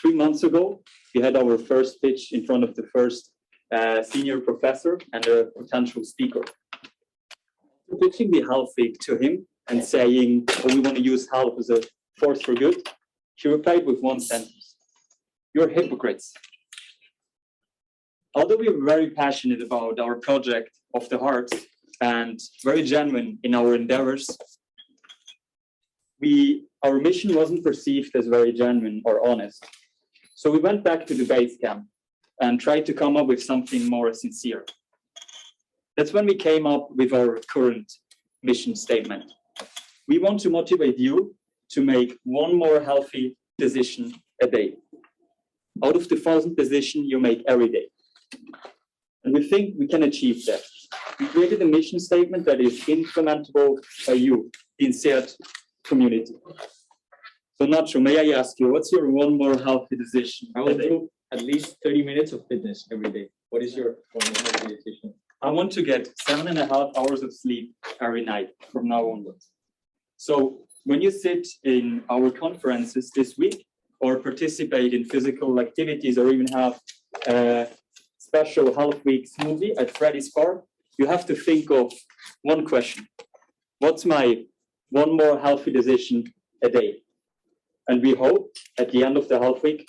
3 months ago, we had our first pitch in front of the first senior professor and a potential speaker. Pitching the Hellwig to him and saying, oh, we want to use health as a force for good, he replied with one sentence: "You're hypocrites." Although we were very passionate about our project of the heart and very genuine in our endeavors, our mission wasn't perceived as very genuine or honest. So we went back to the base camp and tried to come up with something more sincere. That's when we came up with our current mission statement. We want to motivate you to make one more healthy decision a day out of the 1,000 decisions you make every day. And we think we can achieve that. We created a mission statement that is implementable by you, the INSEAD community. So Nacho, may I ask you, what's your one more healthy decision? I will do at least 30 minutes of fitness every day. What is your one more healthy decision? I want to get 7.5 hours of sleep every night from now onwards. So when you sit in our conferences this week or participate in physical activities or even have a special health week smoothie at Freddy's Bar, you have to think of one question. What's my one more healthy decision a day? And we hope at the end of the health week,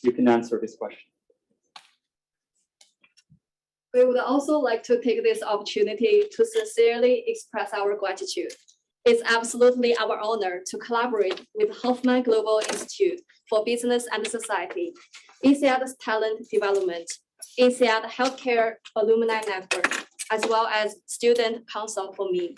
you can answer this question. We would also like to take this opportunity to sincerely express our gratitude. It's absolutely our honor to collaborate with Hoffman Global Institute for Business and Society, INSEAD's Talent Development, INSEAD Healthcare Alumni Network, as well as Student Council for Me.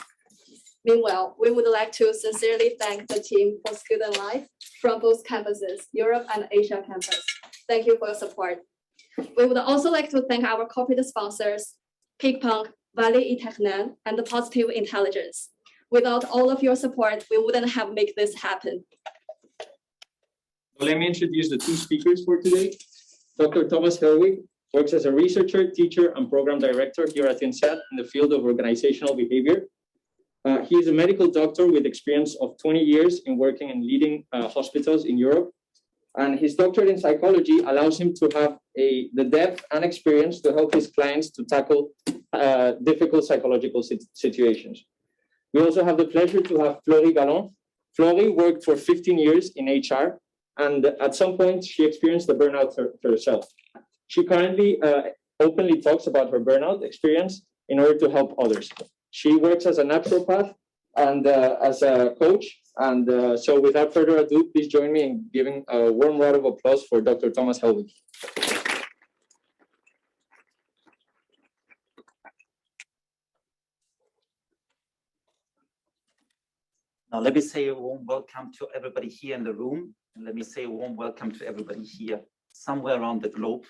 Meanwhile, we would like to sincerely thank the team for Student Life from both campuses, Europe and Asia campus. Thank you for your support. We would also like to thank our corporate sponsors, PigPunk, Valley eTechnan, and Positive Intelligence. Without all of your support, we wouldn't have made this happen. Let me introduce the two speakers for today. Dr. Thomas Hellwig works as a researcher, teacher, and program director here at INSEAD in the field of organizational behavior. He is a medical doctor with experience of 20 years in working in leading hospitals in Europe. And his doctorate in psychology allows him to have the depth and experience to help his clients to tackle difficult psychological situations. We also have the pleasure to have Florie Gallon. Florie worked for 15 years in HR, and at some point she experienced the burnout herself. She currently openly talks about her burnout experience in order to help others. She works as a naturopath and as a coach. And so without further ado, please join me in giving a warm round of applause for Dr. Thomas Hellwig. Now, let me say a warm welcome to everybody here in the room. And let me say a warm welcome to everybody here somewhere around the globe.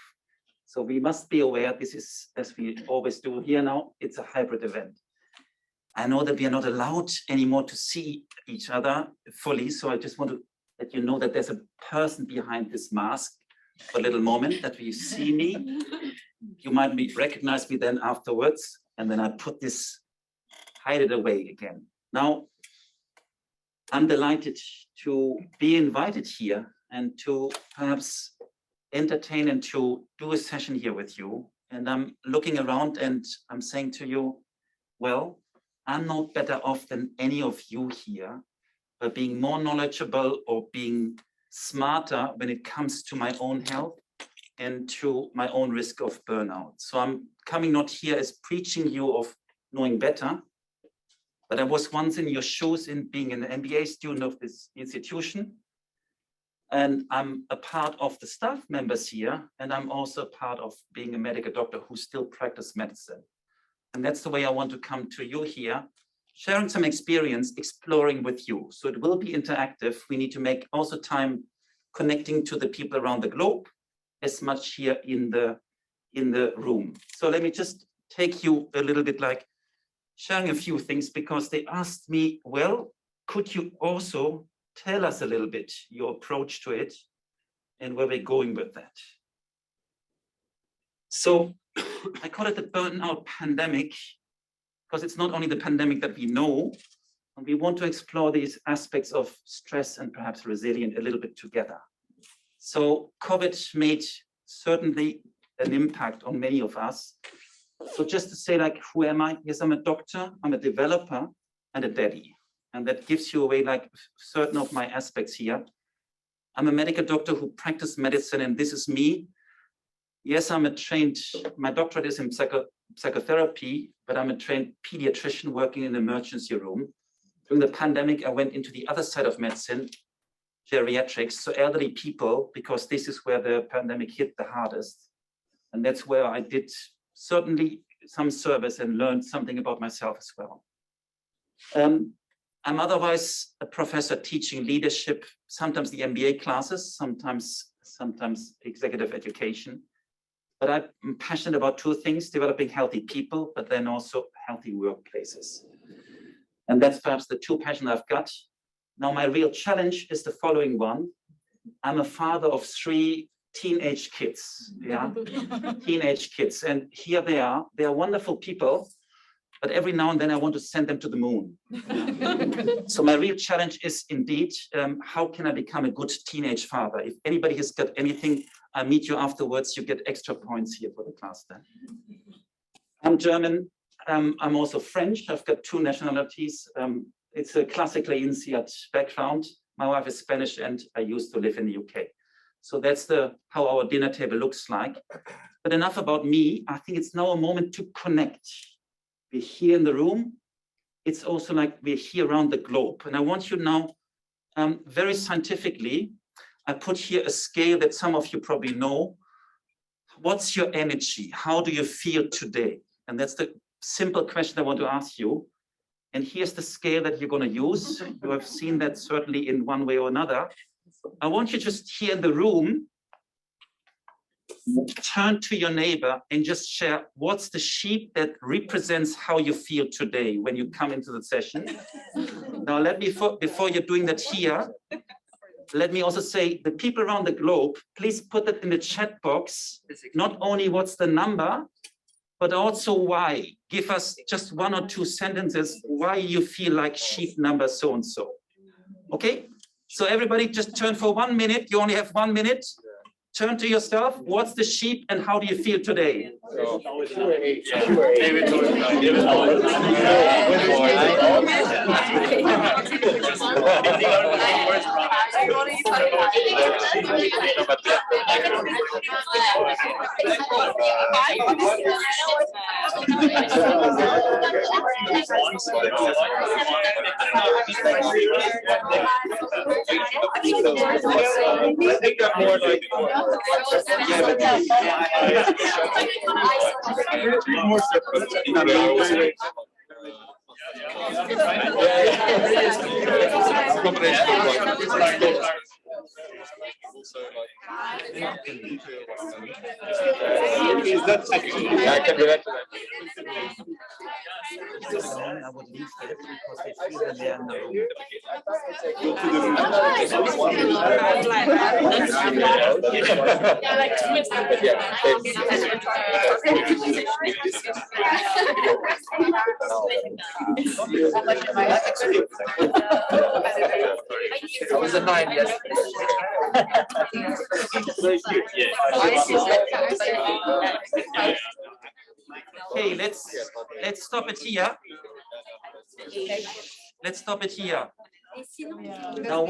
So we must be aware this is, as we always do here now, it's a hybrid event. I know that we are not allowed anymore to see each other fully. So I just want to let you know that there's a person behind this mask for a little moment that we see me. You might recognize me then afterwards. And then I hide it away again. Now, I'm delighted to be invited here and to perhaps entertain and to do a session here with you. And I'm looking around and I'm saying to you, well, I'm not better off than any of you here, but being more knowledgeable or being smarter when it comes to my own health and to my own risk of burnout. So I'm coming not here as preaching you of knowing better, but I was once in your shoes in being an MBA student of this institution. And I'm a part of the staff members here, and I'm also a part of being a medical doctor who still practices medicine. And that's the way I want to come to you here, sharing some experience, exploring with you. So it will be interactive. We need to make also time connecting to the people around the globe as much here in the room. So let me just take you a little bit like sharing a few things, because they asked me, well, could you also tell us a little bit your approach to it and where we're going with that? So I call it the burnout pandemic, because it's not only the pandemic that we know, and we want to explore these aspects of stress and perhaps resilience a little bit together. So COVID made certainly an impact on many of us. So just to say, like, who am I? Yes, I'm a doctor, I'm a developer, and a daddy. And that gives you away like certain of my aspects here. I'm a medical doctor who practiced medicine, and this is me. Yes, I'm a trained, my doctorate is in psychotherapy, but I'm a trained pediatrician working in the emergency room. During the pandemic, I went into the other side of medicine, geriatrics, so elderly people, because this is where the pandemic hit the hardest. And that's where I did certainly some service and learned something about myself as well. I'm otherwise a professor teaching leadership, sometimes the MBA classes, sometimes executive education. But I'm passionate about two things, developing healthy people, but then also healthy workplaces. And that's perhaps the two passions I've got. Now, my real challenge is the following one. I'm a father of 3 teenage kids, teenage kids. And here they are wonderful people, but every now and then I want to send them to the moon. So my real challenge is indeed, how can I become a good teenage father? If anybody has got anything, I'll meet you afterwards. You get extra points here for the class then. I'm German. I'm also French. I've got 2 nationalities. It's a classically INSEAD background. My wife is Spanish, and I used to live in the UK. So that's how our dinner table looks like. But enough about me. I think it's now a moment to connect. We're here in the room. It's also like we're here around the globe. And I want you now, very scientifically, I put here a scale that some of you probably know. What's your energy? How do you feel today? And that's the simple question I want to ask you. And here's the scale that you're going to use. You have seen that certainly in one way or another. I want you just here in the room, turn to your neighbor and just share what's the sheep that represents how you feel today when you come into the session. Now, before you're doing that here, let me also say the people around the globe, please put that in the chat box. Not only what's the number, but also why. Give us just 1 or 2 sentences why you feel like sheep number so and so. Okay? So everybody just turn for 1 minute. You only have 1 minute. Turn to yourself. What's the sheep and how do you feel today? I think I'm more like more I can relate to that. I would leave here because they feel that they are in the room. I was a 9 yesterday. Okay, let's stop it here. Let's stop it here. Now,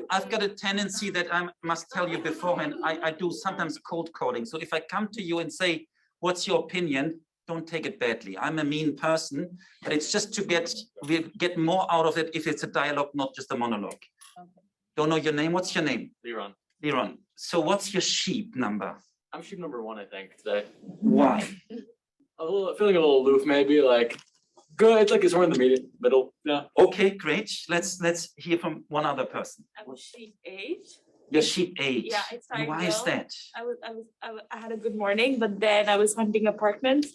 I've got a tendency that I must tell you beforehand, I do sometimes cold calling. So if I come to you and say, what's your opinion? Don't take it badly. I'm a mean person, but it's just to get more out of it if it's a dialogue, not just a monologue. Okay. Don't know your name. What's your name? Liron. Liron. So what's your sheep number? I'm sheep number 1, I think, today. Why? Feeling a little aloof, maybe, like, good, it's like it's more in the middle. Yeah. Okay, great. Let's hear from one other person. I was sheep 8. Your sheep 8. Yeah, it started Why is that? I had a good morning, but then I was hunting apartments.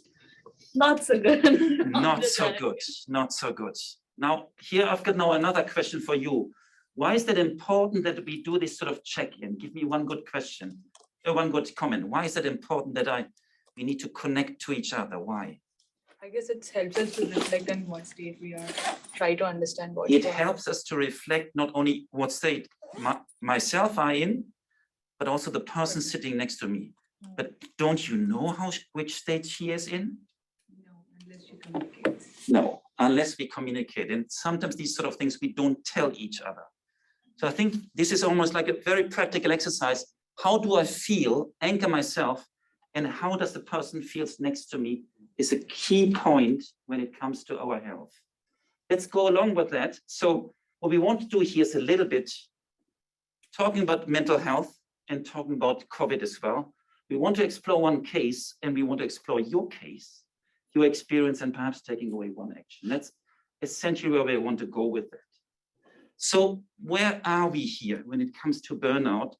Not so good. Not so good. Not so good. Now, here I've got now another question for you. Why is that important that we do this sort of check-in? Give me one good question, one good comment. Why is it important that we need to connect to each other? Why? I guess it helps us to reflect on what state we are, try to understand what it helps us to reflect not only what state myself are in, but also the person sitting next to me. But don't you know which state she is in? No, unless you communicate. No, unless we communicate. And sometimes these sort of things we don't tell each other. So I think this is almost like a very practical exercise. How do I feel, anchor myself, and how does the person feels next to me is a key point when it comes to our health. Let's go along with that. So what we want to do here is a little bit talking about mental health and talking about COVID as well. We want to explore one case, and we want to explore your case, your experience, and perhaps taking away one action. That's essentially where we want to go with that. So where are we here when it comes to burnout?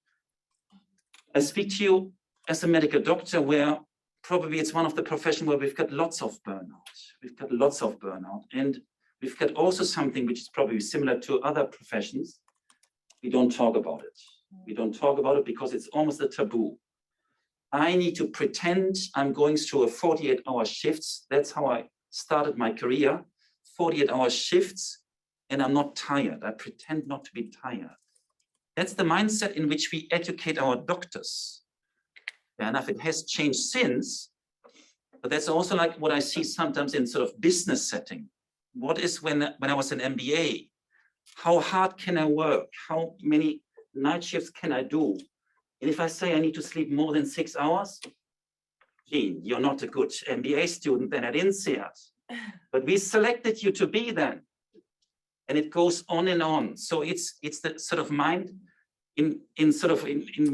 I speak to you as a medical doctor, where probably it's one of the professions where we've got lots of burnout. We've got lots of burnout. And we've got also something which is probably similar to other professions. We don't talk about it. We don't talk about it because it's almost a taboo. I need to pretend I'm going through a 48-hour shifts. That's how I started my career, 48-hour shifts, and I'm not tired. I pretend not to be tired. That's the mindset in which we educate our doctors. Fair enough, it has changed since, but that's also like what I see sometimes in sort of business setting. What is when I was an MBA? How hard can I work? How many night shifts can I do? And if I say I need to sleep more than 6 hours, Jean, you're not a good MBA student then at INSEAD. But we selected you to be then. And it goes on and on. So it's the sort of mind in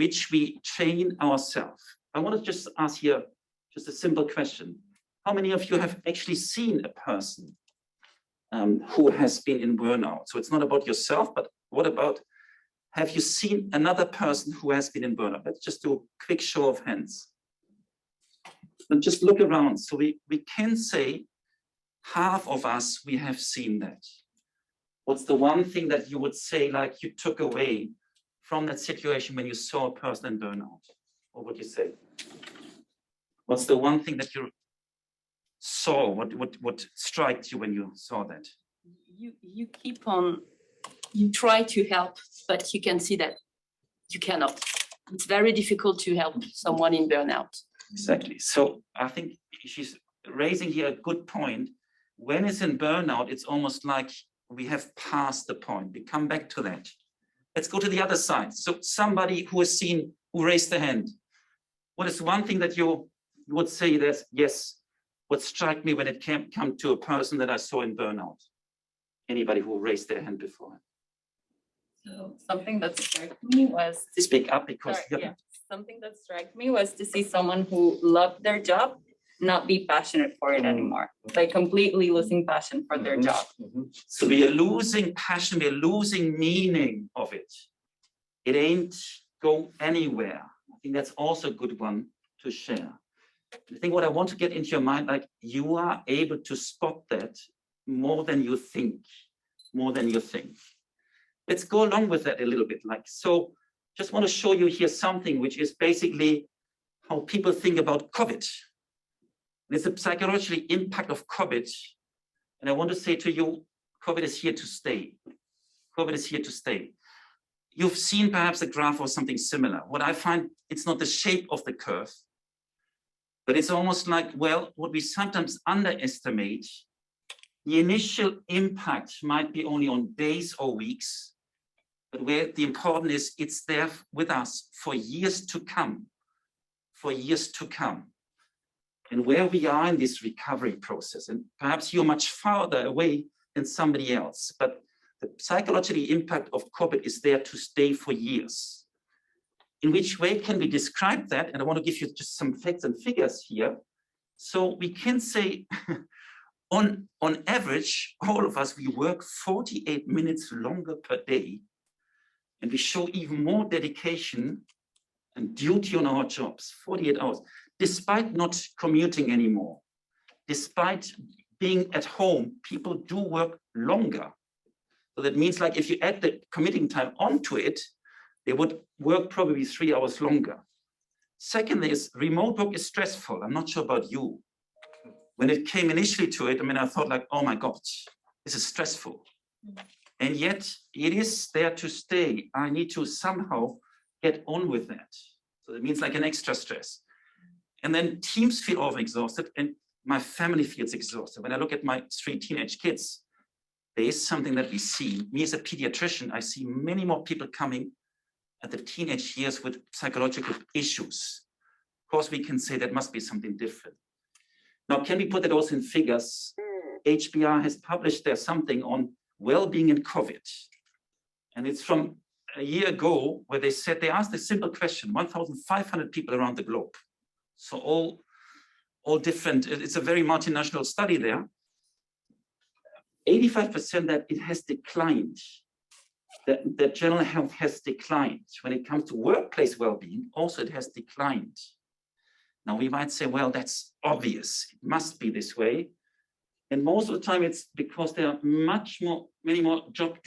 which we train ourselves. I want to just ask here just a simple question. How many of you have actually seen a person who has been in burnout? So it's not about yourself, but what about, have you seen another person who has been in burnout? Let's just do a quick show of hands. And just look around. So we can say half of us, we have seen that. What's the one thing that you would say, like you took away from that situation when you saw a person in burnout? What would you say? What's the one thing that you saw? What struck you when you saw that? You keep on, you try to help, but you can see that you cannot. It's very difficult to help someone in burnout. Exactly. So I think she's raising here a good point. When it's in burnout, it's almost like we have passed the point. We come back to that. Let's go to the other side. So somebody who has seen, who raised their hand. What is one thing that you would say that, yes, what struck me when it come to a person that I saw in burnout? Anybody who raised their hand before? So something that struck me was to Speak up because something that struck me was to see someone who loved their job not be passionate for it anymore, like completely losing passion for their job. So we are losing passion, we are losing meaning of it. It ain't go anywhere. I think that's also a good one to share. I think what I want to get into your mind, like you are able to spot that more than you think, more than you think. Let's go along with that a little bit. Like, so just want to show you here something which is basically how people think about COVID. And it's a psychological impact of COVID. And I want to say to you, COVID is here to stay. COVID is here to stay. You've seen perhaps a graph or something similar. What I find, it's not the shape of the curve, but it's almost like, well, what we sometimes underestimate, the initial impact might be only on days or weeks, but where the important is, it's there with us for years to come, for years to come. And where we are in this recovery process, and perhaps you're much farther away than somebody else, but the psychological impact of COVID is there to stay for years. In which way can we describe that? And I want to give you just some facts and figures here. So we can say, on average, all of us, we work 48 minutes longer per day, and we show even more dedication and duty on our jobs, 48 hours. Despite not commuting anymore, despite being at home, people do work longer. So that means like if you add the commuting time onto it, they would work probably 3 hours longer. Second is remote work is stressful. I'm not sure about you. When it came initially to it, I mean, I thought like, oh my God, this is stressful. And yet it is there to stay. I need to somehow get on with that. So it means like an extra stress. And then teams feel overexhausted and my family feels exhausted. When I look at my 3 teenage kids, there is something that we see. Me as a pediatrician, I see many more people coming at the teenage years with psychological issues. Of course, we can say that must be something different. Now, can we put that also in figures? HBR has published there something on well-being in COVID. And it's from a year ago where they said, they asked a simple question, 1,500 people around the globe. So all different, it's a very multinational study there. 85% that it has declined, that general health has declined. When it comes to workplace well-being, also it has declined. Now we might say, well, that's obvious, it must be this way. And most of the time it's because there are many more job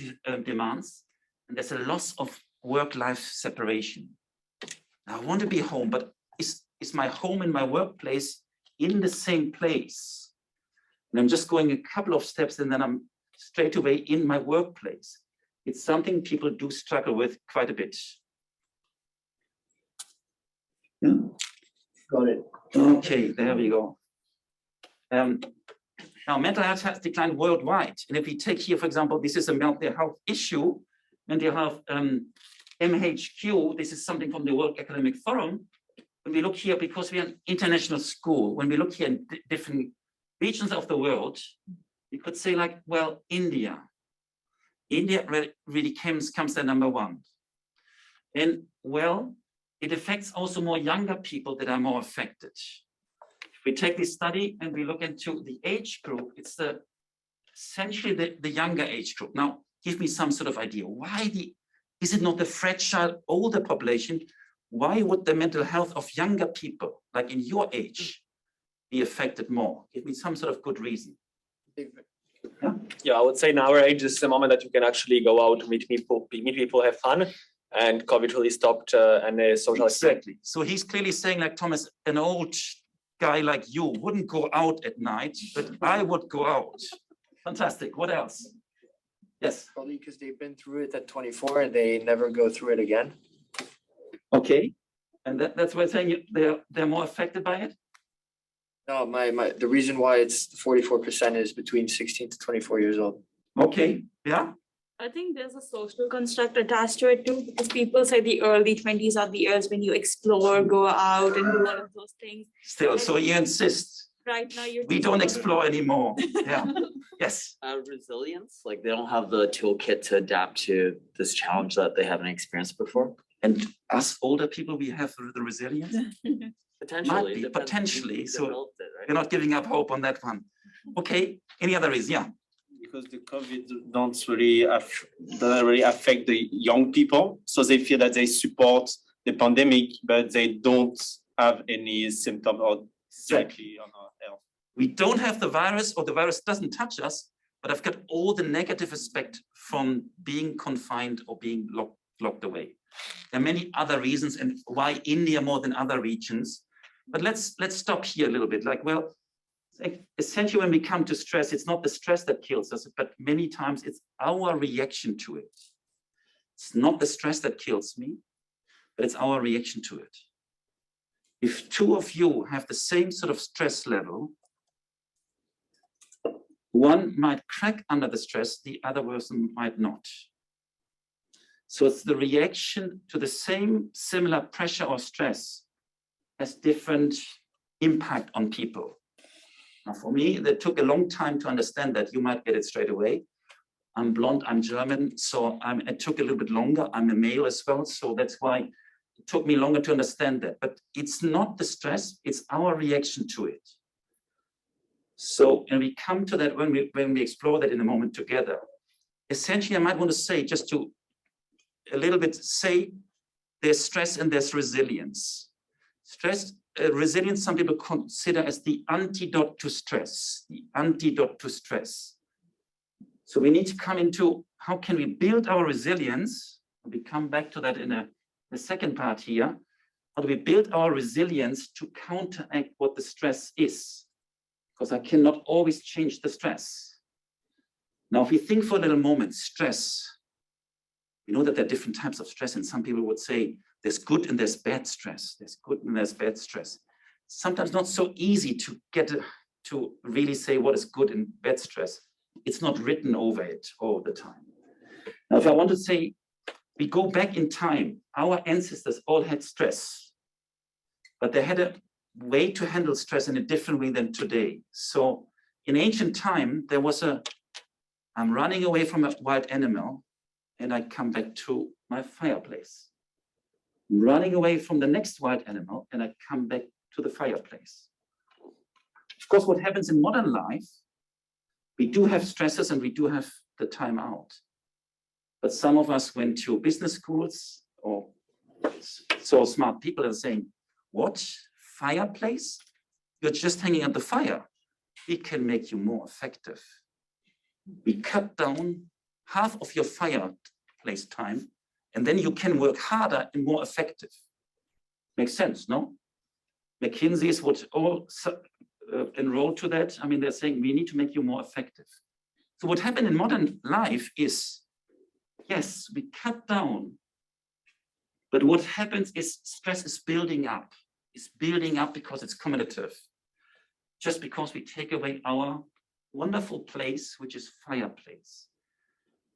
demands, and there's a loss of work-life separation. Now, I want to be home, but is my home and my workplace in the same place? And I'm just going a couple of steps and then I'm straight away in my workplace. It's something people do struggle with quite a bit. Yeah. Got it. Okay, there we go. Now, mental health has declined worldwide. And if we take here, for example, this is a mental health issue, mental health MHQ, this is something from the World Economic Forum. When we look here, because we are an international school, when we look here in different regions of the world, we could say like, well, India really comes at number 1. And well, it affects also more younger people that are more affected. If we take this study and we look into the age group, it's essentially the younger age group. Now, give me some sort of idea. Is it not the fragile older population? Why would the mental health of younger people, like in your age, be affected more? Give me some sort of good reason. Yeah, I would say in our age, this is the moment that you can actually go out, meet people, have fun, and COVID really stopped any social. Exactly. So he's clearly saying, like Thomas, an old guy like you wouldn't go out at night, but I would go out. Fantastic. What else? Yes. Probably because they've been through it at 24 and they never go through it again. Okay. And that's why I'm saying they're more affected by it? No, the reason why it's 44% is between 16 to 24 years old. Okay. Yeah. I think there's a social construct attached to it too, because people say the early 20s are the years when you explore, go out and do all of those things. Still, so you insist. Right now we don't explore anymore. Yeah. Yes. Resilience, like they don't have the toolkit to adapt to this challenge that they haven't experienced before. And us older people, we have the resilience? Potentially. Potentially. So you're not giving up hope on that one. Okay. Any other reason? Yeah. Because the COVID doesn't really affect the young people. So they feel that they support the pandemic, but they don't have any symptoms or directly on our health. We don't have the virus, or the virus doesn't touch us, but I've got all the negative aspect from being confined or being locked away. There are many other reasons, and why India more than other regions. But let's stop here a little bit. Like, well, essentially when we come to stress, it's not the stress that kills us, but many times it's our reaction to it. It's not the stress that kills me, but it's our reaction to it. If 2 of you have the same sort of stress level, one might crack under the stress, the other person might not. So it's the reaction to the similar pressure or stress has different impact on people. Now for me, that took a long time to understand that. You might get it straight away. I'm blonde, I'm German, so it took a little bit longer. I'm a male as well, so that's why it took me longer to understand that. But it's not the stress, it's our reaction to it. So, and we come to that when we explore that in a moment together. Essentially, I might want to say, just to a little bit say, there's stress and there's resilience. Stress, resilience, some people consider as the antidote to stress, the antidote to stress. So we need to come into how can we build our resilience? We come back to that in the second part here. How do we build our resilience to counteract what the stress is? Because I cannot always change the stress. Now, if we think for a little moment, stress, we know that there are different types of stress, and some people would say, There's good and there's bad stress. There's good and there's bad stress. Sometimes not so easy to get to really say what is good and bad stress. It's not written over it all the time. Now, if I want to say, we go back in time, our ancestors all had stress, but they had a way to handle stress in a different way than today. So in ancient time, there was I'm running away from a wild animal and I come back to my fireplace. I'm running away from the next wild animal and I come back to the fireplace. Of course, what happens in modern life, we do have stresses and we do have the time out. But some of us went to business schools or so smart people are saying, what? Fireplace? You're just hanging at the fire. We can make you more effective. We cut down half of your fireplace time, and then you can work harder and more effective. Makes sense, no? McKinsey's would all enroll to that. I mean, they're saying we need to make you more effective. So what happened in modern life is, yes, we cut down, but what happens is stress is building up. It's building up because it's cumulative. Just because we take away our wonderful place, which is fireplace.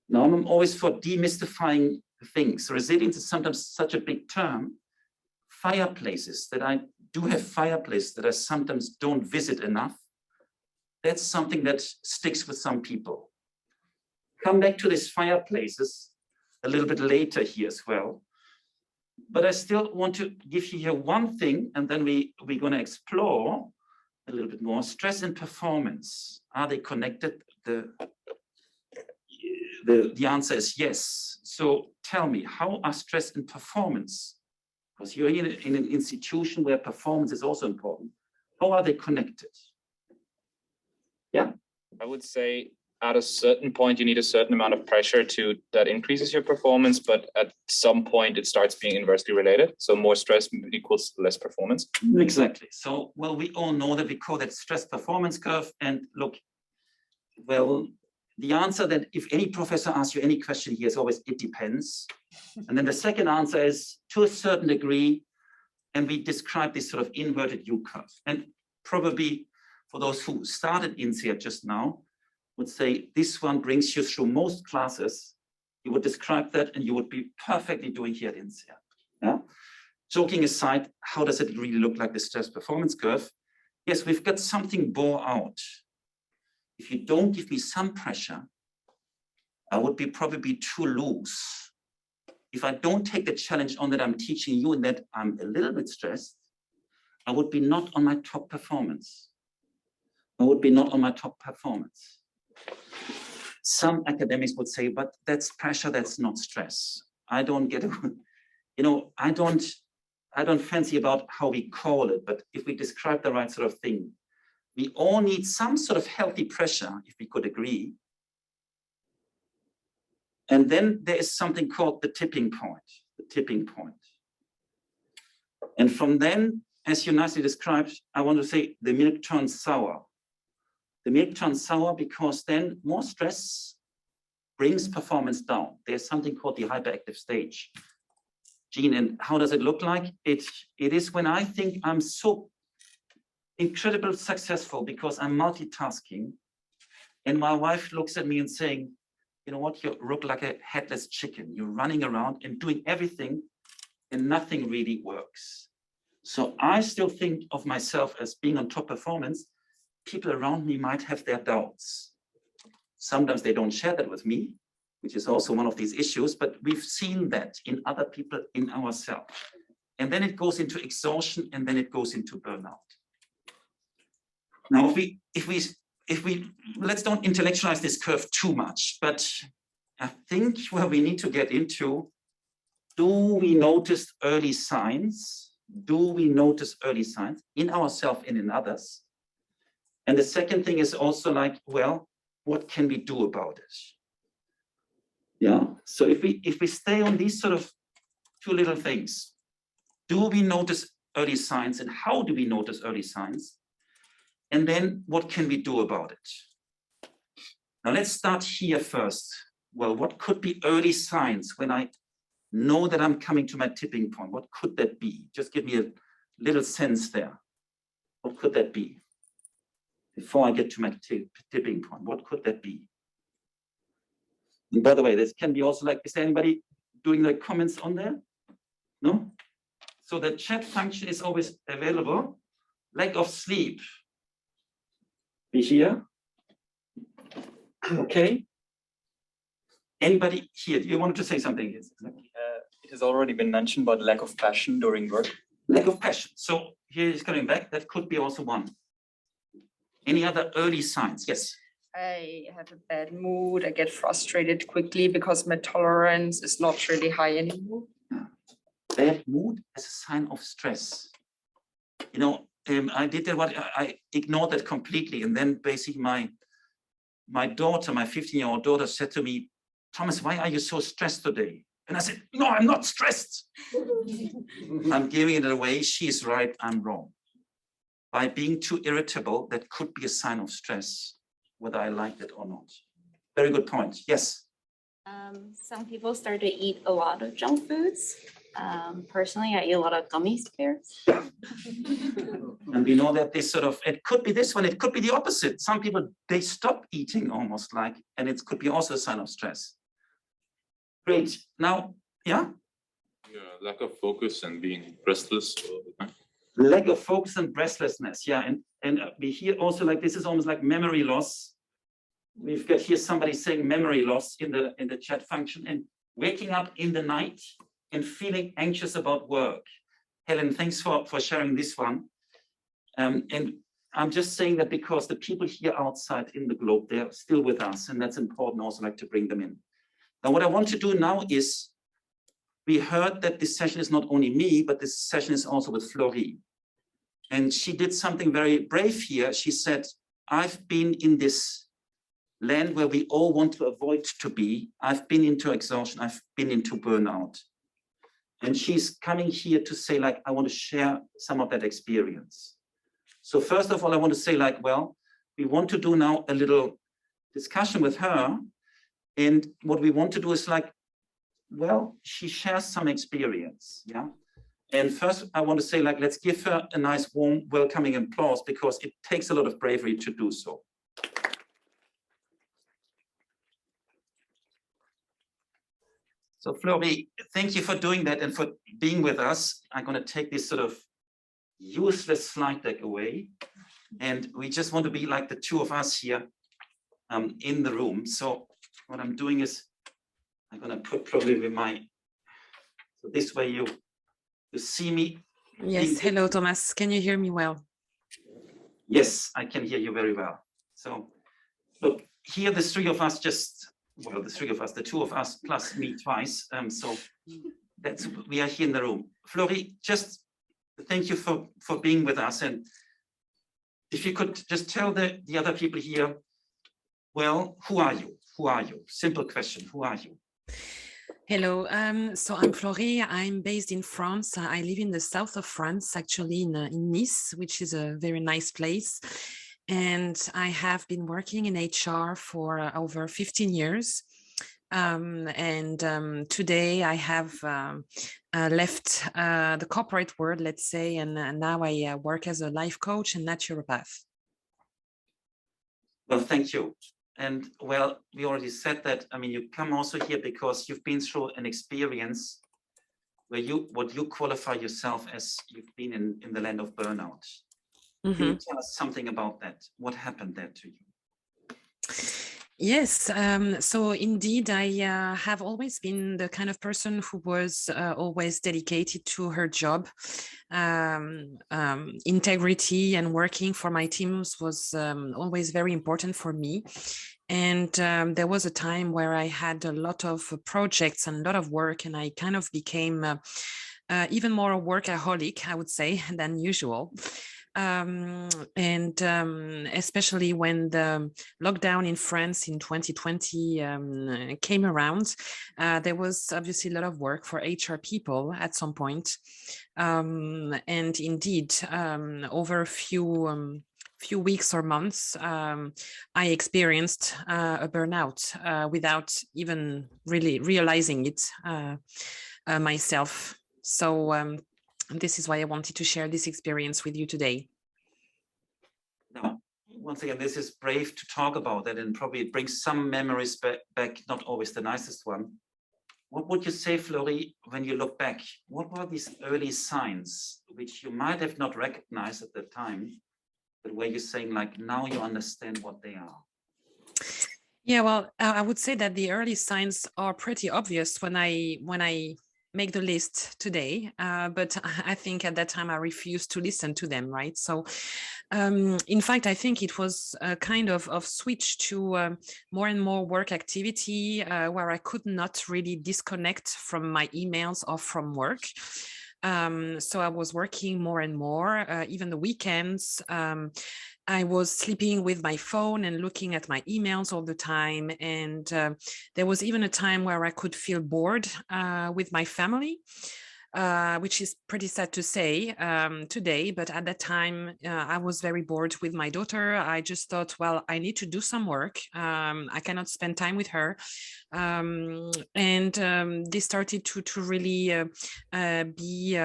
Now I'm always for demystifying things. Resilience is sometimes such a big term. Fireplaces that I do have fireplaces that I sometimes don't visit enough. That's something that sticks with some people. Come back to these fireplaces a little bit later here as well. But I still want to give you here one thing, and then we're going to explore a little bit more. Stress and performance. Are they connected? The answer is yes. So tell me, how are stress and performance? Because you're in an institution where performance is also important. How are they connected? Yeah. I would say at a certain point, you need a certain amount of pressure that increases your performance, but at some point it starts being inversely related. So more stress equals less performance. Exactly. So, well, we all know that we call that stress performance curve. And look, well, the answer that if any professor asks you any question here is always, it depends. And then the second answer is to a certain degree, and we describe this sort of inverted U curve. And probably for those who started INSEAD just now, would say this one brings you through most classes. You would describe that and you would be perfectly doing here at INSEAD. Yeah? Joking aside, how does it really look like the stress performance curve? Yes, we've got something bore out. If you don't give me some pressure, I would be probably too loose. If I don't take the challenge on that I'm teaching you and that I'm a little bit stressed, I would be not on my top performance. I would be not on my top performance. Some academics would say, but that's pressure, that's not stress. I don't get, I don't fancy about how we call it, but if we describe the right sort of thing, we all need some sort of healthy pressure, if we could agree. And then there is something called the tipping point. And from then, as you nicely described, I want to say the milk turns sour. The milk turns sour because then more stress brings performance down. There's something called the hyperactive stage. Jean, and how does it look like? It is when I think I'm so incredibly successful because I'm multitasking, and my wife looks at me and saying, you know what, you look like a headless chicken. You're running around and doing everything and nothing really works. So I still think of myself as being on top performance. People around me might have their doubts. Sometimes they don't share that with me, which is also one of these issues, but we've seen that in other people, in ourselves. And then it goes into exhaustion, and then it goes into burnout. Now, if we let's don't intellectualize this curve too much, but I think where we need to get into, do we notice early signs? Do we notice early signs in ourselves and in others? And the second thing is also like, well, what can we do about it? Yeah, so if we stay on these sort of two little things, do we notice early signs and how do we notice early signs? And then what can we do about it? Now let's start here first. Well, what could be early signs when I know that I'm coming to my tipping point. What could that be? Just give me a little sense there. What could that be? Before I get to my tipping point, what could that be? And by the way, this can be also like, is there anybody doing the comments on there? No? So the chat function is always available. Lack of sleep. Be here. Okay. Anybody here? Do you want to say something? It has already been mentioned about lack of passion during work. Lack of passion. So here is coming back. That could be also one. Any other early signs? Yes. I have a bad mood. I get frustrated quickly because my tolerance is not really high anymore. Bad mood as a sign of stress. You know, I did that. I ignored that completely, and then basically my daughter, my 15-year-old daughter, said to me, "Thomas, why are you so stressed today?" And I said, "No, I'm not stressed." I'm giving it away. She's right. I'm wrong. By being too irritable, that could be a sign of stress, whether I like it or not. Very good point. Yes. Some people start to eat a lot of junk foods. Personally, I eat a lot of gummy bears. And we know that this sort of, it could be this one, it could be the opposite. Some people, they stop eating almost like, and it could be also a sign of stress. Great. Now, yeah? Yeah, lack of focus and being restless all the time. Lack of focus and restlessness, yeah. And we hear also like, this is almost like memory loss. We've got here somebody saying memory loss in the chat function, and waking up in the night and feeling anxious about work. Helen, thanks for sharing this one. And I'm just saying that because the people here outside in the globe, they're still with us, and that's important also like to bring them in. Now, what I want to do now is, we heard that this session is not only me, but this session is also with Florie. And she did something very brave here. She said, I've been in this land where we all want to avoid to be. I've been into exhaustion. I've been into burnout. And she's coming here to say, like, I want to share some of that experience. So first of all, I want to say, like, well, we want to do now a little discussion with her. And what we want to do is like, well, she shares some experience, yeah? And first, I want to say, like, let's give her a nice, warm, welcoming applause, because it takes a lot of bravery to do so. So, Florie, thank you for doing that and for being with us. I'm going to take this sort of useless slide deck away. And we just want to be like the two of us here in the room. So what I'm doing is, I'm going to put probably with my, so this way you see me. Yes, hello, Thomas. Can you hear me well? Yes, I can hear you very well. So look, here the three of us just, well, the three of us, the two of us plus me twice. So that's, we are here in the room. Florie, just thank you for being with us. And if you could just tell the other people here, well, who are you? Who are you? Simple question, who are you? Hello, so I'm Florie. I'm based in France. I live in the south of France, actually in Nice, which is a very nice place. And I have been working in HR for over 15 years. Today I have left the corporate world, let's say, and now I work as a life coach and naturopath. Well, thank you. And well, we already said that, I mean, you come also here because you've been through an experience where what you qualify yourself as you've been in the land of burnout. Mm-hmm. Can you tell us something about that? What happened there to you? Yes, so indeed, I have always been the kind of person who was always dedicated to her job. Integrity and working for my teams was always very important for me. And there was a time where I had a lot of projects and a lot of work, and I kind of became even more a workaholic, I would say, than usual. Especially when the lockdown in France in 2020 came around, there was obviously a lot of work for HR people at some point. And indeed, over a few weeks or months, I experienced a burnout without even really realizing it. myself. So this is why I wanted to share this experience with you today. Now, once again, this is brave to talk about that, and probably it brings some memories back, not always the nicest one. What would you say, Flori, when you look back? What were these early signs which you might have not recognized at the time, but where you're saying, like, now you understand what they are? Yeah, well, I would say that the early signs are pretty obvious when I make the list today, but I think at that time I refused to listen to them, right? So in fact, I think it was a kind of switch to more and more work activity where I could not really disconnect from my emails or from work. So I was working more and more, even the weekends. I was sleeping with my phone and looking at my emails all the time. And there was even a time where I could feel bored with my family, which is pretty sad to say today. But at that time, I was very bored with my daughter. I just thought, well, I need to do some work. I cannot spend time with her. This started to really be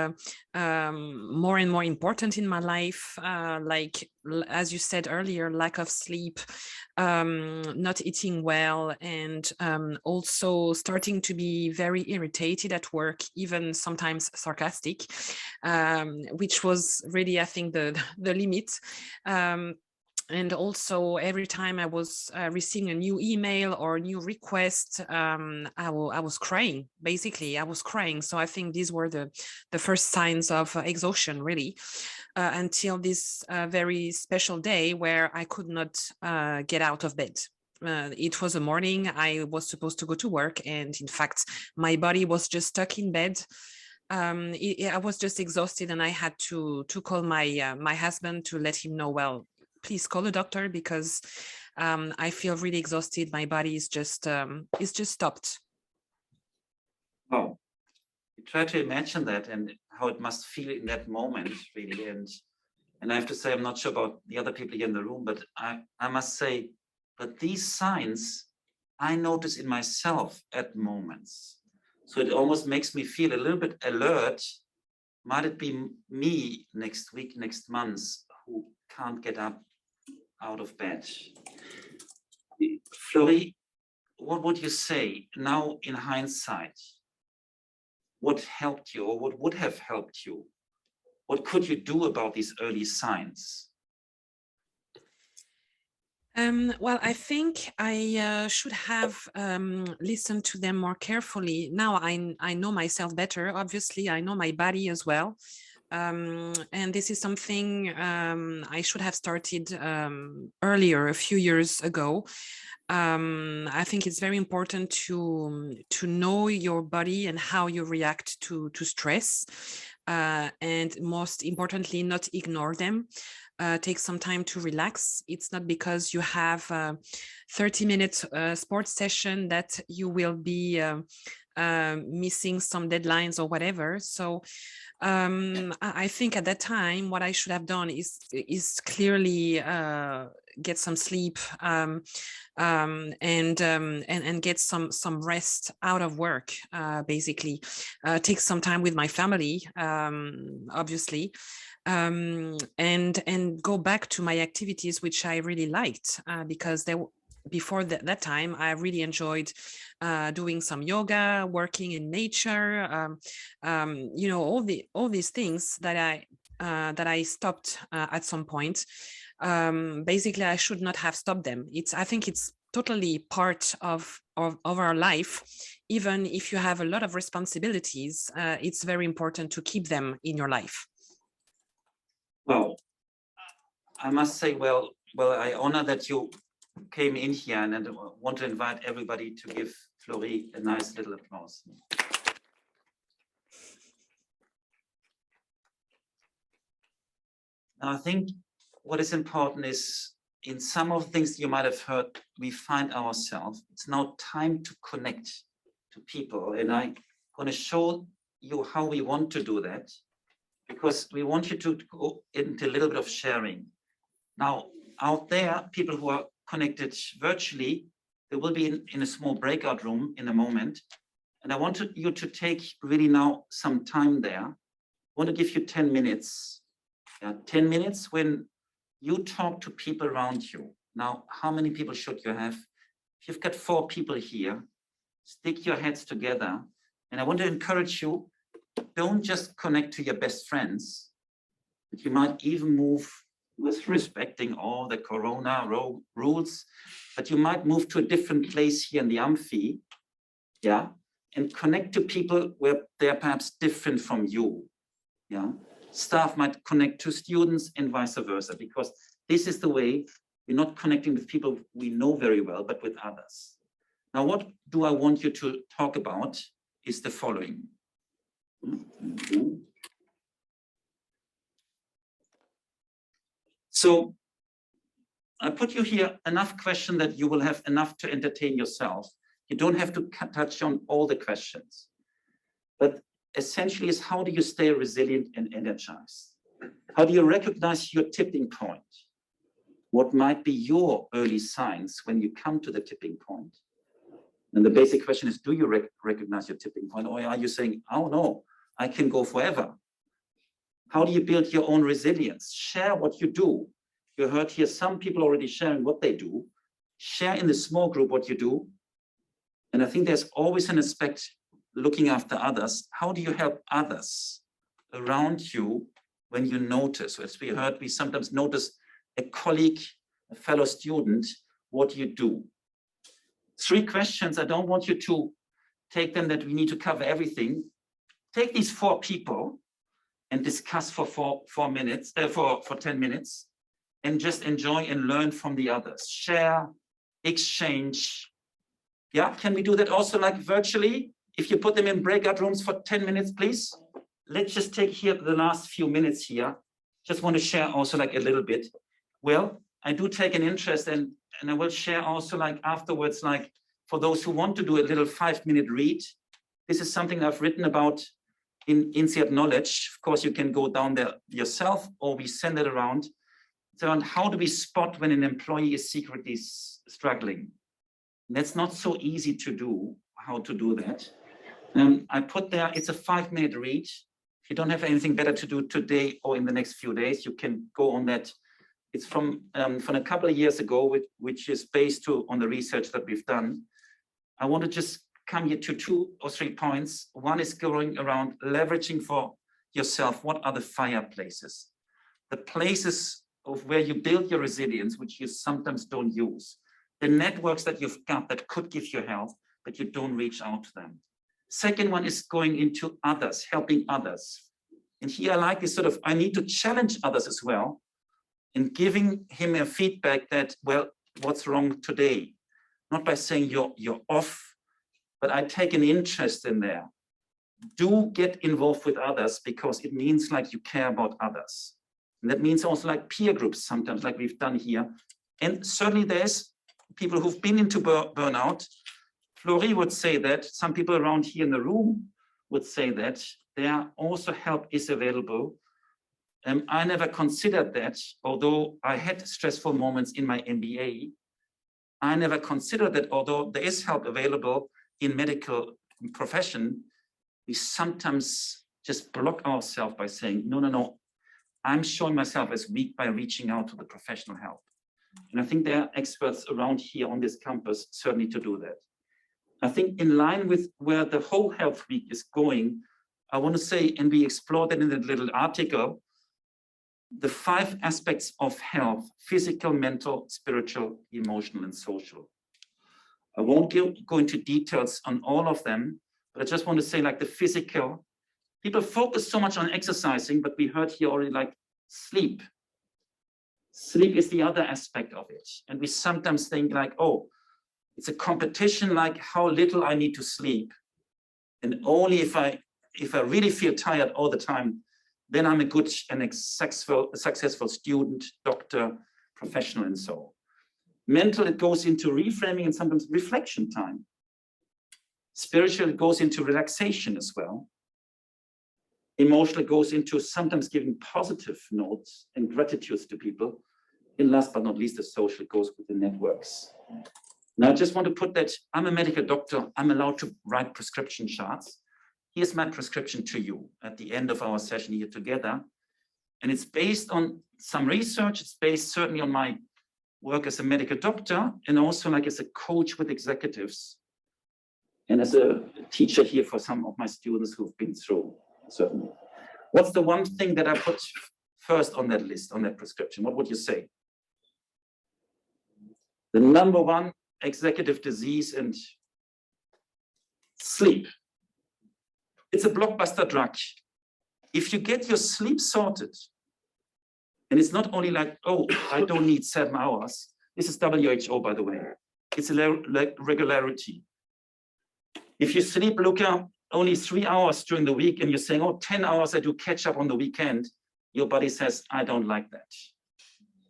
more and more important in my life, like, as you said earlier, lack of sleep, not eating well, and also starting to be very irritated at work, even sometimes sarcastic, which was really, I think, the limit. And also every time I was receiving a new email or a new request, I was crying. Basically, I was crying. So I think these were the first signs of exhaustion, really, until this very special day where I could not get out of bed. It was a morning. I was supposed to go to work, and in fact, my body was just stuck in bed. I was just exhausted, and I had to call my husband to let him know, well, please call a doctor, because I feel really exhausted. My body is just stopped. Oh, you try to imagine that and how it must feel in that moment, really. And I have to say, I'm not sure about the other people here in the room, but I must say that these signs I notice in myself at moments. So it almost makes me feel a little bit alert. Might it be me next week, next month, who can't get up out of bed? Flori, what would you say now in hindsight? What helped you, or what would have helped you? What could you do about these early signs? Well, I think I should have listened to them more carefully. Now I know myself better. Obviously, I know my body as well. And this is something I should have started earlier, a few years ago. I think it's very important to know your body and how you react to stress, and most importantly, not ignore them. Take some time to relax. It's not because you have a 30-minute sports session that you will be missing some deadlines or whatever. So I think at that time, what I should have done is clearly get some sleep and get some rest out of work. Basically, take some time with my family, obviously. And go back to my activities, which I really liked, because before that time, I really enjoyed doing some yoga, working in nature, all these things that I stopped at some point. Basically, I should not have stopped them. I think it's totally part of our life. Even if you have a lot of responsibilities, it's very important to keep them in your life. Well, I must say, well, I honor that you came in here, and I want to invite everybody to give Flori a nice little applause. Now, I think what is important is, in some of the things you might have heard, we find ourselves. It's now time to connect to people, and I'm going to show you how we want to do that, because we want you to go into a little bit of sharing. Now, out there, people who are connected virtually, they will be in a small breakout room in a moment. And I want you to take really now some time there. I want to give you 10 minutes. 10 minutes when you talk to people around you. Now, how many people should you have? If you've got 4 people here, stick your heads together. And I want to encourage you, don't just connect to your best friends, but you might even move with respecting all the corona rules, but you might move to a different place here in the amphi, yeah, and connect to people where they're perhaps different from you, yeah. Staff might connect to students and vice versa, because this is the way we're not connecting with people we know very well, but with others. Now, what do I want you to talk about is the following. So I put you here enough question that you will have enough to entertain yourself. You don't have to touch on all the questions, but essentially is how do you stay resilient and energized? How do you recognize your tipping point? What might be your early signs when you come to the tipping point? And the basic question is, do you recognize your tipping point? Or are you saying, oh no, I can go forever? How do you build your own resilience? Share what you do. You heard here some people already sharing what they do. Share in the small group what you do. And I think there's always an aspect looking after others. How do you help others around you when you notice? As we heard, we sometimes notice a colleague, a fellow student, what you do. 3 questions. I don't want you to take them that we need to cover everything. Take these 4 people and discuss for 10 minutes, and just enjoy and learn from the others. Share, exchange. Yeah, can we do that also like virtually? If you put them in breakout rooms for 10 minutes, please. Let's just take here the last few minutes here. Just want to share also like a little bit. Well, I do take an interest and I will share also like afterwards, like for those who want to do a little 5-minute read. This is something I've written about in INSEAD Knowledge. Of course, you can go down there yourself or we send it around. It's around how do we spot when an employee is secretly struggling. And that's not so easy to do, how to do that. I put there, it's a 5-minute read. If you don't have anything better to do today or in the next few days, you can go on that. It's from a couple of years ago, which is based on the research that we've done. I want to just come here to 2 or 3 points. One is going around leveraging for yourself. What are the fireplaces? The places of where you build your resilience, which you sometimes don't use. The networks that you've got that could give you help, but you don't reach out to them. Second one is going into others, helping others. And here I like this sort of, I need to challenge others as well, and giving him a feedback that, well, what's wrong today? Not by saying you're off, but I take an interest in there. Do get involved with others because it means like you care about others. And that means also like peer groups sometimes, like we've done here. And certainly there's people who've been into burnout. Flori would say that, some people around here in the room would say that, there also help is available. I never considered that, although I had stressful moments in my MBA. I never considered that, although there is help available in medical profession, we sometimes just block ourselves by saying, no, I'm showing myself as weak by reaching out to the professional help. And I think there are experts around here on this campus certainly to do that. I think in line with where the whole health week is going, I want to say, and we explored that in that little article, the 5 aspects of health: physical, mental, spiritual, emotional, and social. I won't go into details on all of them, but I just want to say like the physical, people focus so much on exercising, but we heard here already like sleep. Sleep is the other aspect of it. And we sometimes think like, oh, it's a competition, like how little I need to sleep. And only if I really feel tired all the time, then I'm a good and successful student, doctor, professional, and so on. Mental, it goes into reframing and sometimes reflection time. Spiritual, it goes into relaxation as well. Emotional, it goes into sometimes giving positive notes and gratitudes to people. And last but not least, the social goes with the networks. Now, I just want to put that I'm a medical doctor. I'm allowed to write prescription charts. Here's my prescription to you at the end of our session here together. And it's based on some research. It's based certainly on my work as a medical doctor and also like as a coach with executives and as a teacher here for some of my students who've been through, certainly. What's the one thing that I put first on that list, on that prescription? What would you say? The number one executive disease and sleep. It's a blockbuster drug. If you get your sleep sorted, and it's not only like, oh, I don't need 7 hours. This is WHO, by the way. It's a regularity. If you sleep, Luca, only 3 hours during the week, and you're saying, oh, 10 hours I do catch up on the weekend, your body says, I don't like that.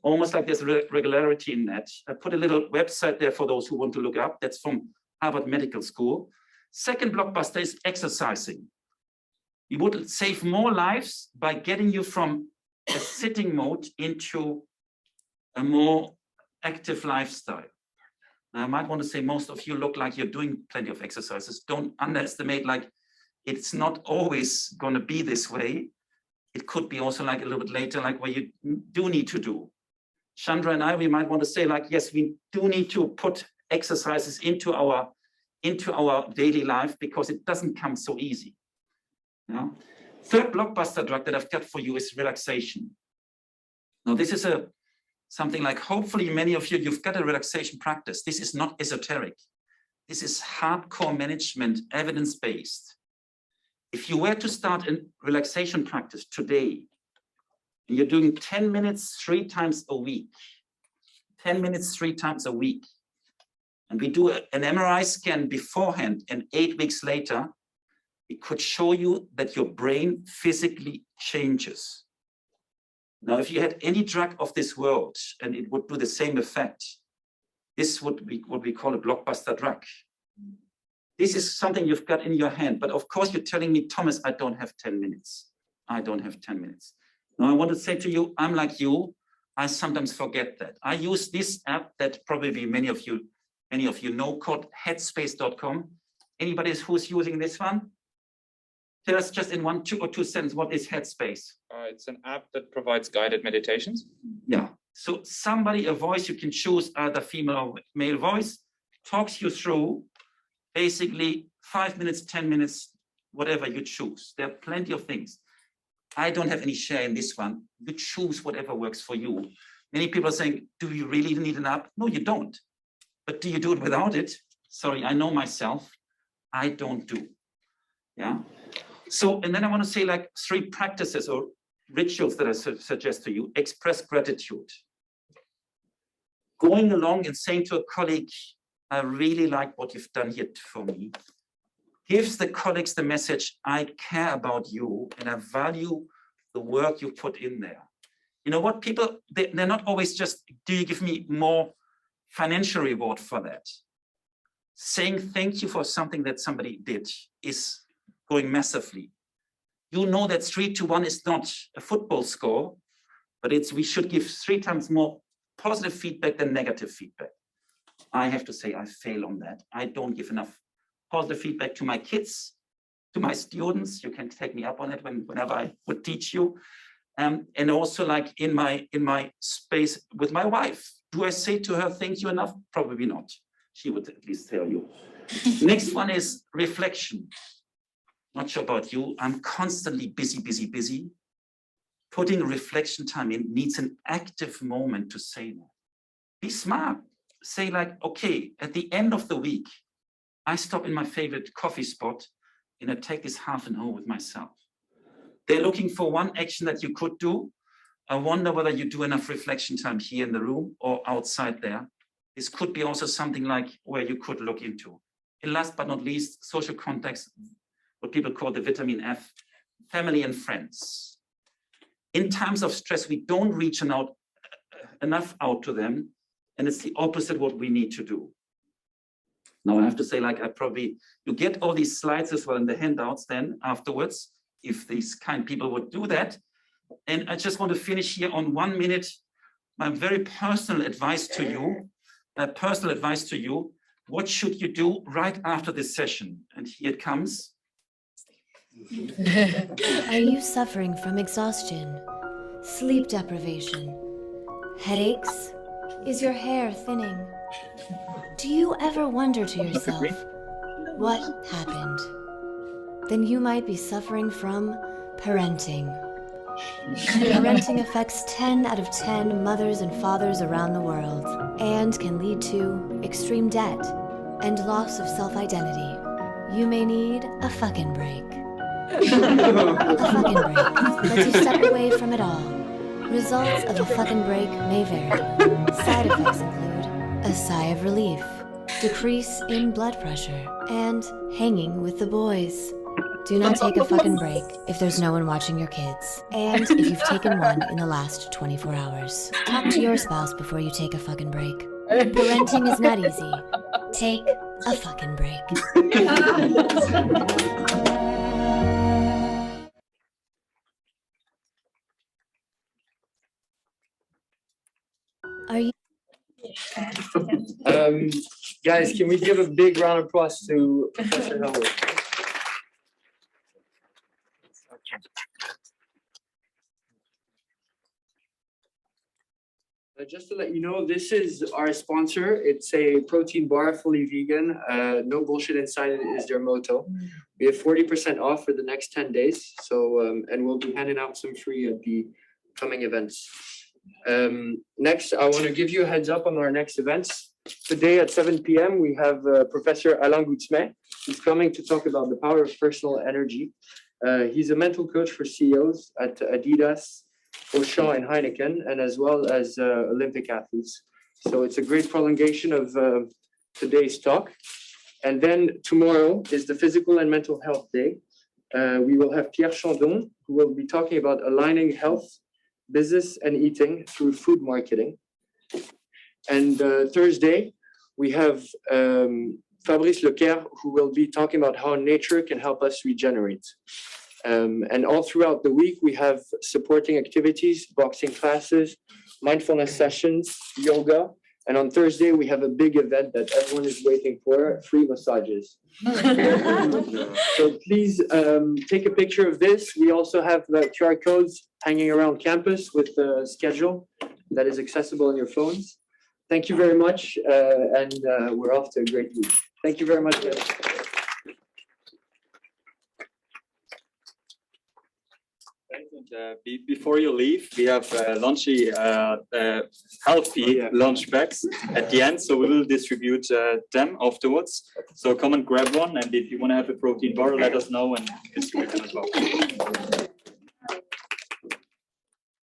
Almost like there's regularity in that. I put a little website there for those who want to look up. That's from Harvard Medical School. Second blockbuster is exercising. You would save more lives by getting you from a sitting mode into a more active lifestyle. Now, I might want to say most of you look like you're doing plenty of exercises. Don't underestimate, like, it's not always going to be this way. It could be also like a little bit later, like where you do need to do. Chandra and I, we might want to say, like, yes, we do need to put exercises into our daily life because it doesn't come so easy. Yeah? Third blockbuster drug that I've got for you is relaxation. Now, this is something like, hopefully many of you, you've got a relaxation practice. This is not esoteric. This is hardcore management, evidence-based. If you were to start a relaxation practice today, and you're doing 10 minutes 3 times a week, 10 minutes 3 times a week, and we do an MRI scan beforehand, and 8 weeks later, it could show you that your brain physically changes. Now, if you had any drug of this world and it would do the same effect, this would be what we call a blockbuster drug. This is something you've got in your hand, but of course you're telling me, Thomas, I don't have 10 minutes. I don't have 10 minutes. Now, I want to say to you, I'm like you. I sometimes forget that. I use this app that probably many of you know, called headspace.com. Anybody who's using this one? Tell us just in 1, 2 or 2 sentences, what is Headspace? It's an app that provides guided meditations. Yeah. So somebody, a voice you can choose, either female or male voice, talks you through basically 5 minutes, 10 minutes, whatever you choose. There are plenty of things. I don't have any share in this one. You choose whatever works for you. Many people are saying, do you really need an app? No, you don't. But do you do it without it? Sorry, I know myself. I don't do. Yeah. So, and then I want to say like 3 practices or rituals that I suggest to you. Express gratitude. Going along and saying to a colleague, I really like what you've done here for me, gives the colleagues the message, I care about you and I value the work you put in there. You know what, people, they're not always just, do you give me more financial reward for that? Saying thank you for something that somebody did is going massively. You know that 3-1 is not a football score, but we should give 3 times more positive feedback than negative feedback. I have to say I fail on that. I don't give enough positive feedback to my kids, to my students. You can take me up on it whenever I would teach you. And also like in my space with my wife. Do I say to her thank you enough? Probably not. She would at least tell you. Next one is reflection. Not sure about you. I'm constantly busy. Putting reflection time in needs an active moment to say that. Be smart. Say like, okay, at the end of the week, I stop in my favorite coffee spot and I take this half an hour with myself. They're looking for one action that you could do. I wonder whether you do enough reflection time here in the room or outside there. This could be also something like where you could look into. And last but not least, social context, what people call the vitamin F, family and friends. In times of stress, we don't reach enough out to them, and it's the opposite what we need to do. Now I have to say, like you get all these slides as well in the handouts then afterwards, if these kind people would do that. And I just want to finish here on 1 minute, my very personal advice to you. personal advice to you. What should you do right after this session? And here it comes. Are you suffering from exhaustion, sleep deprivation, headaches? Is your hair thinning? Do you ever wonder to yourself, what happened? Then you might be suffering from parenting. Parenting affects 10 out of 10 mothers and fathers around the world and can lead to extreme debt and loss of self-identity. You may need a fucking break. A fucking break lets you step away from it all. Results of a fucking break may vary. Side effects include a sigh of relief, decrease in blood pressure, and hanging with the boys. Do not take a fucking break if there's no one watching your kids, and if you've taken one in the last 24 hours. Talk to your spouse before you take a fucking break. Parenting is not easy. Take a fucking break. Are you? Guys, can we give a big round of applause to Professor Hellwig? Just to let you know, this is our sponsor. It's a protein bar, fully vegan. No bullshit inside it is their motto. We have 40% off for the next 10 days. So, and we'll be handing out some free at the coming events. Next, I want to give you a heads up on our next events. Today at 7 p.m. we have Professor Alain Goutsmet. He's coming to talk about the power of personal energy. He's a mental coach for CEOs at Adidas, Auchan, and Heineken, and as well as Olympic athletes. So it's a great prolongation of today's talk. And then tomorrow is the Physical and Mental Health Day. We will have Pierre Chandon, who will be talking about aligning health, business, and eating through food marketing. And Thursday, we have Fabrice Lecaire, who will be talking about how nature can help us regenerate. And all throughout the week, we have supporting activities, boxing classes, mindfulness sessions, yoga. And on Thursday, we have a big event that everyone is waiting for, free massages. So please take a picture of this. We also have the QR codes hanging around campus with the schedule that is accessible on your phones. Thank you very much. And we're off to a great week. Thank you very much, guys. Before you leave, we have healthy lunch bags at the end, so we will distribute them afterwards. So come and grab one, and if you want to have a protein bar, let us know and distribute them as well.